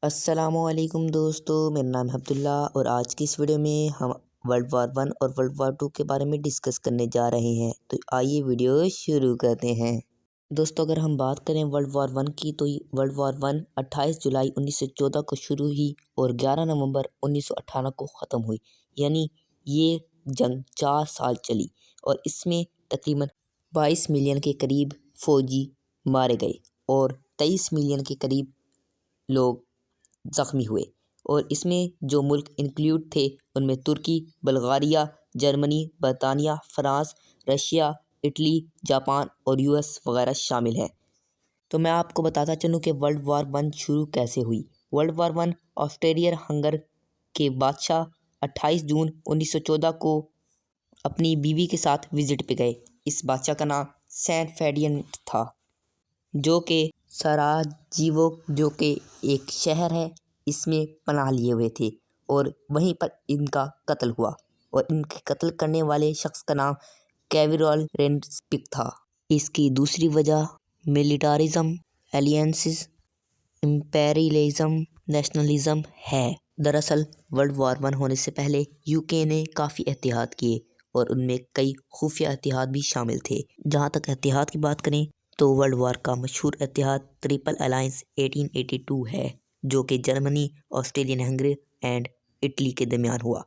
السلام علیکم دوستو، میرا نام ہے عبداللہ اور آج کی اس ویڈیو میں ہم ورلڈ وار 1 اور ورلڈ وار 2 کے بارے میں ڈسکس کرنے جا رہے ہیں۔ تو آئیے ویڈیو شروع کرتے ہیں۔ دوستو اگر ہم بات کریں ورلڈ وار 1 کی تو ورلڈ وار 1 28 جولائی 1914 کو شروع ہوئی اور 11 نومبر 1918 کو ختم ہوئی، یعنی یہ جنگ 4 سال چلی اور اس میں تقریباً 22 ملین کے قریب فوجی مارے گئے اور 23 ملین کے قریب لوگ زخمی ہوئے، اور اس میں جو ملک انکلیوڈ تھے ان میں ترکی، بلغاریہ، جرمنی، برطانیہ، فرانس، رشیا، اٹلی، جاپان اور یو ایس وغیرہ شامل ہیں۔ تو میں آپ کو بتاتا چلوں کہ ورلڈ وار 1 شروع کیسے ہوئی۔ ورلڈ وار 1 آسٹریلین ہنگر کے بادشاہ 28 جون 1914 کو اپنی بیوی کے ساتھ وزٹ پہ گئے۔ اس بادشاہ کا نام سینٹ فیڈینڈ تھا، جو کہ سراجیوو جو کہ ایک شہر ہے اس میں پناہ لیے ہوئے تھے، اور وہیں پر ان کا قتل ہوا، اور ان کے قتل کرنے والے شخص کا نام کیورال رینسپک تھا۔ اس کی دوسری وجہ ملٹارزم، الینسز، امپیریلزم، نیشنلزم ہے۔ دراصل ورلڈ وار 1 ہونے سے پہلے UK نے کافی اتحاد کیے اور ان میں کئی خفیہ اتحاد بھی شامل تھے۔ جہاں تک اتحاد کی بات کریں تو ورلڈ وار کا مشہور اتحاد ٹرپل الائنس 1882 ہے، جو کہ Germany, Australian hungry and Italy کے درمیان ہوا۔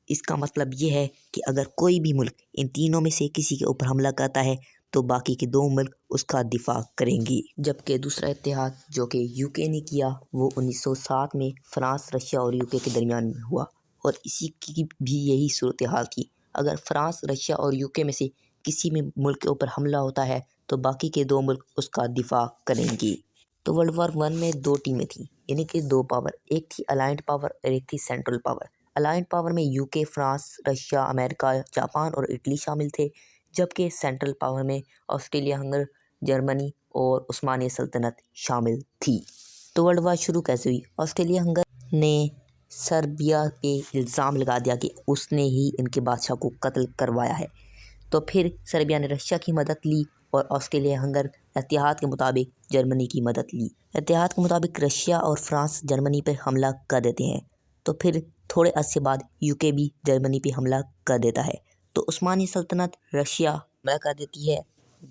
اس کا مطلب یہ ہے کہ اگر کوئی بھی ملک ان تینوں میں سے کسی کے اوپر حملہ کرتا ہے تو باقی کے 2 ملک اس کا دفاع کریں گی۔ جبکہ دوسرا اتحاد جو کہ UK نے کیا وہ 1907 میں فرانس، رشیا اور UK کے درمیان میں ہوا، اور اسی کی بھی یہی صورتحال تھی۔ اگر فرانس، رشیا اور UK میں سے کسی میں ملک کے اوپر حملہ ہوتا ہے تو باقی کے 2 ملک اس کا دفاع کریں گی۔ تو ورلڈ وار 1 میں 2 ٹیمیں تھیں، یعنی کہ 2 پاور، ایک تھی الائنڈ پاور اور ایک تھی سینٹرل پاور۔ الائنڈ پاور میں UK، فرانس، رشیا، امریکہ، جاپان اور اٹلی شامل تھے، جبکہ سینٹرل پاور میں آسٹریلیا ہنگر، جرمنی اور عثمانیہ سلطنت شامل تھی۔ تو ورلڈ وار شروع کیسے ہوئی؟ آسٹریلیا ہنگر نے سربیا پہ الزام لگا دیا کہ اس نے ہی ان کے بادشاہ کو قتل کروایا ہے، تو پھر سربیا نے رشیا کی مدد لی اور آسٹریلیا ہنگر اتحاد کے مطابق جرمنی کی مدد لی۔ اتحاد کے مطابق رشیا اور فرانس جرمنی پر حملہ کر دیتے ہیں، تو پھر تھوڑے عرصے بعد UK بھی جرمنی پہ حملہ کر دیتا ہے، تو عثمانی سلطنت رشیا حملہ کر دیتی ہے،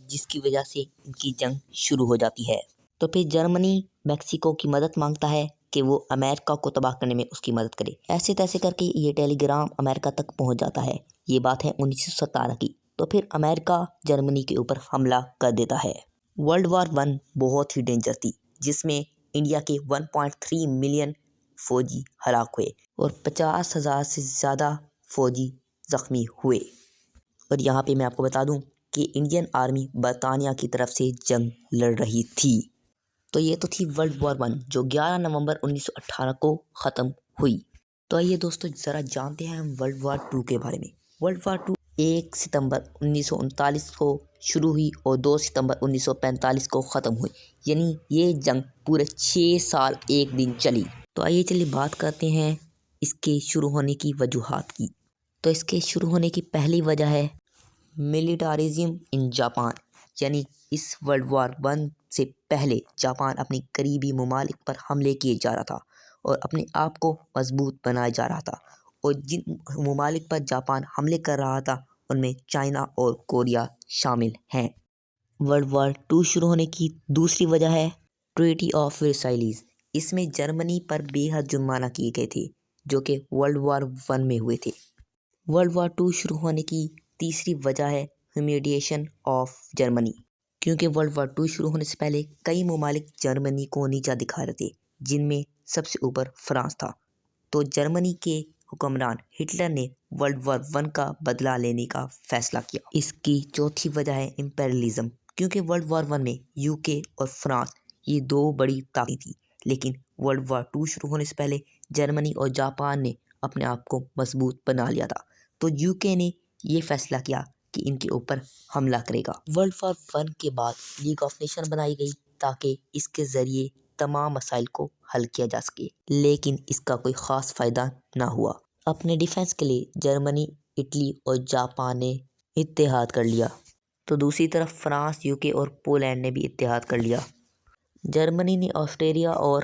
جس کی وجہ سے ان کی جنگ شروع ہو جاتی ہے۔ تو پھر جرمنی میکسیکو کی مدد مانگتا ہے کہ وہ امریکہ کو تباہ کرنے میں اس کی مدد کرے۔ ایسے تیسے کر کے یہ ٹیلی گرام امریکہ تک پہنچ جاتا ہے۔ یہ بات ہے 1917 کی۔ تو پھر امریکہ جرمنی کے اوپر حملہ کر دیتا ہے۔ ورلڈ وار 1 بہت ہی ڈینجر تھی، جس میں انڈیا کے 1.3 ملین فوجی ہلاک ہوئے اور 50,000 سے زیادہ فوجی زخمی ہوئے۔ اور یہاں پہ میں آپ کو بتا دوں کہ انڈین آرمی برطانیہ کی طرف سے جنگ لڑ رہی تھی۔ تو یہ تو تھی ورلڈ وار 1 جو 11 نومبر 1918 کو ختم ہوئی۔ تو آئیے دوستو ذرا جانتے ہیں ہم ورلڈ وار 2 کے بارے میں۔ ورلڈ وار 2 1 ستمبر 1939 کو شروع ہوئی اور 2 ستمبر 1945 کو ختم ہوئی، یعنی یہ جنگ پورے 6 سال 1 دن چلی۔ تو آئیے چلیے بات کرتے ہیں اس کے شروع ہونے کی وجوہات کی۔ تو اس کے شروع ہونے کی پہلی وجہ ہے ملٹارزم ان جاپان، یعنی اس ورلڈ وار 1 سے پہلے جاپان اپنی قریبی ممالک پر حملے کیے جا رہا تھا اور اپنے آپ کو مضبوط بنایا جا رہا تھا، اور جن ممالک پر جاپان حملے کر رہا تھا ان میں چائنا اور کوریا شامل ہیں۔ ورلڈ وار 2 شروع ہونے کی دوسری وجہ ہے ٹریٹی آف ورسائلیز۔ اس میں جرمنی پر بے حد جرمانہ کیے گئے تھے، جو کہ ورلڈ وار 1 میں ہوئے تھے۔ ورلڈ وار 2 شروع ہونے کی تیسری وجہ ہے ہیومیلیشن آف جرمنی، کیونکہ ورلڈ وار 2 شروع ہونے سے پہلے کئی ممالک جرمنی کو نیچا دکھا رہے تھے، جن میں سب سے اوپر فرانس تھا۔ تو جرمنی کے حکمران ہٹلر نے ورلڈ وار 1 کا بدلہ لینے کا فیصلہ کیا۔ اس کی چوتھی وجہ ہے امپیریلزم، کیونکہ ورلڈ وار 1 میں UK اور فرانس یہ 2 بڑی طاقتیں تھیں، لیکن ورلڈ وار 2 شروع ہونے سے پہلے جرمنی اور جاپان نے اپنے آپ کو مضبوط بنا لیا تھا، تو UK نے یہ فیصلہ کیا کہ ان کے اوپر حملہ کرے گا۔ ورلڈ وار 1 کے بعد لیگ آف نیشن بنائی گئی تاکہ اس کے ذریعے تمام مسائل کو حل کیا جا سکے، لیکن اس کا کوئی خاص فائدہ نہ ہوا۔ اپنے ڈیفنس کے لیے جرمنی، اٹلی اور جاپان نے اتحاد کر لیا، تو دوسری طرف فرانس، UK اور پولینڈ نے بھی اتحاد کر لیا۔ جرمنی نے آسٹریلیا اور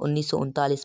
1939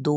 2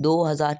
2000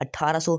1800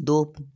2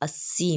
80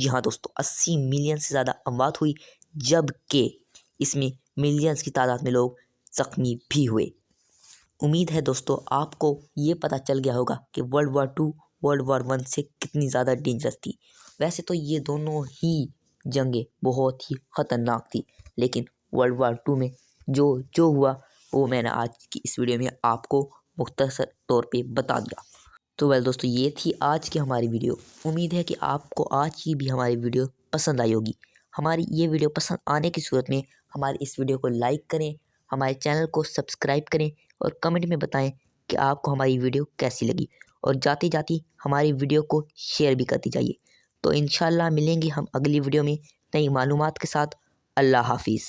جی ہاں دوستوں، 80 ملین سے زیادہ اموات ہوئی، جبکہ اس میں ملینز کی تعداد میں لوگ زخمی بھی ہوئے۔ امید ہے دوستوں آپ کو یہ پتہ چل گیا ہوگا کہ ورلڈ وار 2 ورلڈ وار 1 سے کتنی زیادہ ڈینجرس تھی۔ ویسے تو یہ دونوں ہی جنگیں بہت ہی خطرناک تھی، لیکن ورلڈ وار 2 میں جو ہوا وہ میں نے آج کی اس ویڈیو میں آپ کو مختصر طور پہ بتا دیا۔ تو دوستو یہ تھی آج کی ہماری ویڈیو۔ امید ہے کہ آپ کو آج کی بھی ہماری ویڈیو پسند آئی ہوگی۔ ہماری یہ ویڈیو پسند آنے کی صورت میں ہماری اس ویڈیو کو لائک کریں، ہمارے چینل کو سبسکرائب کریں اور کمنٹ میں بتائیں کہ آپ کو ہماری ویڈیو کیسی لگی، اور جاتی جاتی ہماری ویڈیو کو شیئر بھی کرتی جائیے۔ تو انشاءاللہ ملیں گے ہم اگلی ویڈیو میں نئی معلومات کے ساتھ۔ اللہ حافظ۔